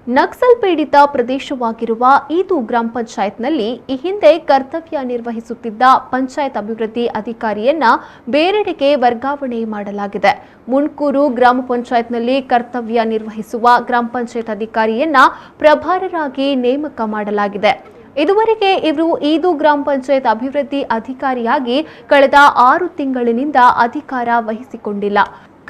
ನಕ್ಸಲ್ ಪೀಡಿತ ಪ್ರದೇಶವಾಗಿರುವ ಈದು ಗ್ರಾಮ ಪಂಚಾಯತ್ನಲ್ಲಿ ಈ ಹಿಂದೆ ಕರ್ತವ್ಯ ನಿರ್ವಹಿಸುತ್ತಿದ್ದ ಪಂಚಾಯತ್ ಅಭಿವೃದ್ಧಿ ಅಧಿಕಾರಿಯನ್ನ ಬೇರೆಡೆಗೆ ವರ್ಗಾವಣೆ ಮಾಡಲಾಗಿದೆ. ಮುಣ್ಕೂರು ಗ್ರಾಮ ಪಂಚಾಯತ್ನಲ್ಲಿ ಕರ್ತವ್ಯ ನಿರ್ವಹಿಸುವ ಗ್ರಾಮ ಪಂಚಾಯತ್ ಅಧಿಕಾರಿಯನ್ನ ಪ್ರಭಾರರಾಗಿ ನೇಮಕ ಮಾಡಲಾಗಿದೆ. ಇದುವರೆಗೆ ಇವರು ಈದು ಗ್ರಾಮ ಪಂಚಾಯತ್ ಅಭಿವೃದ್ಧಿ ಅಧಿಕಾರಿಯಾಗಿ ಕಳೆದ 6 ತಿಂಗಳಿನಿಂದ ಅಧಿಕಾರ ವಹಿಸಿಕೊಂಡಿಲ್ಲ.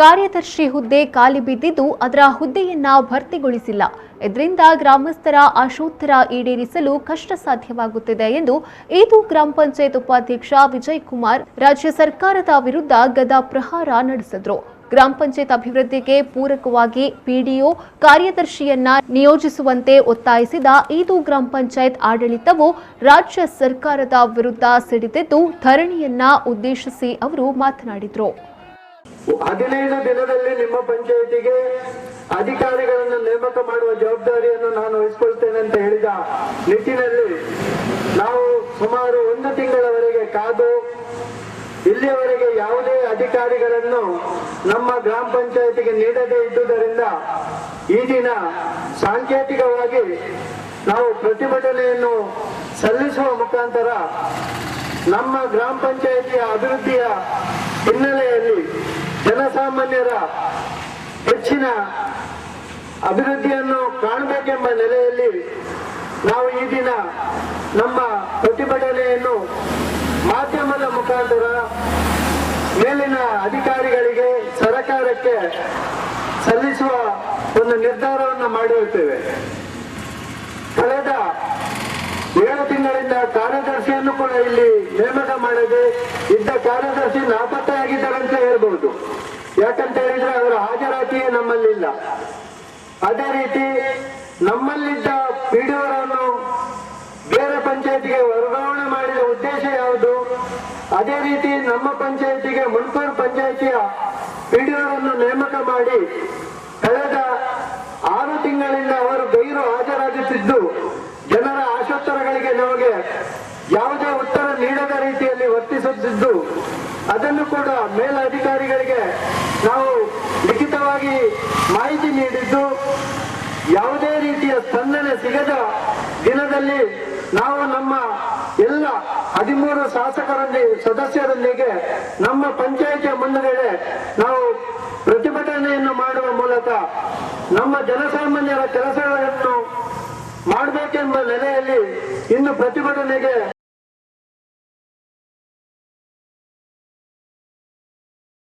ಕಾರ್ಯದರ್ಶಿ ಹುದ್ದೆ ಖಾಲಿ ಬಿದ್ದಿದ್ದು ಅದರ ಹುದ್ದೆಯನ್ನ ಭರ್ತಿಗೊಳಿಸಿಲ್ಲ. ಇದರಿಂದ ಗ್ರಾಮಸ್ಥರ ಆಶೋತ್ತರ ಈಡೇರಿಸಲು ಕಷ್ಟ ಸಾಧ್ಯವಾಗುತ್ತಿದೆ ಎಂದು ಈದು ಗ್ರಾಮ ಪಂಚಾಯತ್ ಉಪಾಧ್ಯಕ್ಷ ವಿಜಯ್ ಕುಮಾರ್ ರಾಜ್ಯ ಸರ್ಕಾರದ ವಿರುದ್ಧ ಗದಾ ಪ್ರಹಾರ ನಡೆಸಿದರು. ಗ್ರಾಮ ಪಂಚಾಯತ್ ಅಭಿವೃದ್ಧಿಗೆ ಪೂರಕವಾಗಿ ಪಿಡಿಒ ಕಾರ್ಯದರ್ಶಿಯನ್ನ ನಿಯೋಜಿಸುವಂತೆ ಒತ್ತಾಯಿಸಿದ ಈದು ಗ್ರಾಮ ಪಂಚಾಯತ್ ಆಡಳಿತವು ರಾಜ್ಯ ಸರ್ಕಾರದ ವಿರುದ್ಧ ಸಿಡಿದೆದ್ದು ಧರಣಿಯನ್ನ ಉದ್ದೇಶಿಸಿ ಅವರು ಮಾತನಾಡಿದರು. 15 ದಿನದಲ್ಲಿ ನಿಮ್ಮ ಪಂಚಾಯಿತಿಗೆ ಅಧಿಕಾರಿಗಳನ್ನು ನೇಮಕ ಮಾಡುವ ಜವಾಬ್ದಾರಿಯನ್ನು ನಾನು ವಹಿಸಿಕೊಳ್ತೇನೆ ಅಂತ ಹೇಳಿದ ನಿಟ್ಟಿನಲ್ಲಿ ನಾವು ಸುಮಾರು 1 ತಿಂಗಳವರೆಗೆ ಕಾದು ಇಲ್ಲಿಯವರೆಗೆ ಯಾವುದೇ ಅಧಿಕಾರಿಗಳನ್ನು ನಮ್ಮ ಗ್ರಾಮ ಪಂಚಾಯಿತಿಗೆ ನೀಡದೇ ಇದ್ದುದರಿಂದ ಈ ದಿನ ಸಾಂಕೇತಿಕವಾಗಿ ನಾವು ಪ್ರತಿಭಟನೆಯನ್ನು ಸಲ್ಲಿಸುವ ಮುಖಾಂತರ ನಮ್ಮ ಗ್ರಾಮ ಪಂಚಾಯಿತಿಯ ಅಭಿವೃದ್ಧಿಯ ಹಿನ್ನೆಲೆಯಲ್ಲಿ ಜನಸಾಮಾನ್ಯರ ಹೆಚ್ಚಿನ ಅಭಿವೃದ್ಧಿಯನ್ನು ಕಾಣಬೇಕೆಂಬ ನೆಲೆಯಲ್ಲಿ ನಾವು ಈ ದಿನ ನಮ್ಮ ಪ್ರತಿಭಟನೆಯನ್ನು ಮಾಧ್ಯಮದ ಮುಖಾಂತರ ಮೇಲಿನ ಅಧಿಕಾರಿಗಳಿಗೆ ಸರ್ಕಾರಕ್ಕೆ ಸಲ್ಲಿಸುವ ಒಂದು ನಿರ್ಧಾರವನ್ನು ಮಾಡಿರುತ್ತೇವೆ. ಕಳೆದ 7 ತಿಂಗಳಿಂದ ಕಾರ್ಯದರ್ಶಿಯನ್ನು ಕೂಡ ಇಲ್ಲಿ ನೇಮಕ ಮಾಡದೆ ಇದ್ದ ಕಾರ್ಯದರ್ಶಿ ನಾಪತ್ತೆಯಾಗಿದ್ದಾರೆ ಅಂತ ಹೇಳ್ಬಹುದು. ಯಾಕಂತ ಹೇಳಿದ್ರೆ ಅವರ ಹಾಜರಾತಿಯೇ ನಮ್ಮಲ್ಲಿಲ್ಲ. ಅದೇ ರೀತಿ ನಮ್ಮಲ್ಲಿದ್ದ ಪಿಡಿಒರನ್ನು ಬೇರೆ ಪಂಚಾಯತಿಗೆ ವರ್ಗಾವಣೆ ಮಾಡಿದ ಉದ್ದೇಶ ಯಾವುದು? ಅದೇ ರೀತಿ ನಮ್ಮ ಪಂಚಾಯತಿಗೆ ಮುಣ್ಕೂರು ಪಂಚಾಯತಿಯ ಪಿಡಿಒರನ್ನು ನೇಮಕ ಮಾಡಿ ಕಳೆದ 6 ತಿಂಗಳಿಂದ ಅವರು ಗೈರು ಹಾಜರಾಗುತ್ತಿದ್ದು ಜನರ ಆಶೋತ್ತರಗಳಿಗೆ ನಮಗೆ ಯಾವುದೇ ಉತ್ತರ ನೀಡದ ರೀತಿಯಲ್ಲಿ ವರ್ತಿಸುತ್ತಿದ್ದು ಅದನ್ನು ಕೂಡ ಮೇಲಧಿಕಾರಿಗಳಿಗೆ ನಾವು ಲಿಖಿತವಾಗಿ ಮಾಹಿತಿ ನೀಡಿದ್ದು ಯಾವುದೇ ರೀತಿಯ ಸ್ಪಂದನೆ ಸಿಗದ ದಿನದಲ್ಲಿ ನಾವು ನಮ್ಮ ಎಲ್ಲ 13 ಸದಸ್ಯರೊಂದಿಗೆ ನಮ್ಮ ಪಂಚಾಯಿತಿಯ ಮುಂದುಗಡೆ ನಾವು ಪ್ರತಿಭಟನೆಯನ್ನು ಮಾಡುವ ಮೂಲಕ ನಮ್ಮ ಜನಸಾಮಾನ್ಯರ ಕೆಲಸಗಳನ್ನು ಮಾಡಬೇಕೆಂಬ ನೆಲೆಯಲ್ಲಿ ಇನ್ನು ಪ್ರತಿಭಟನೆಗೆ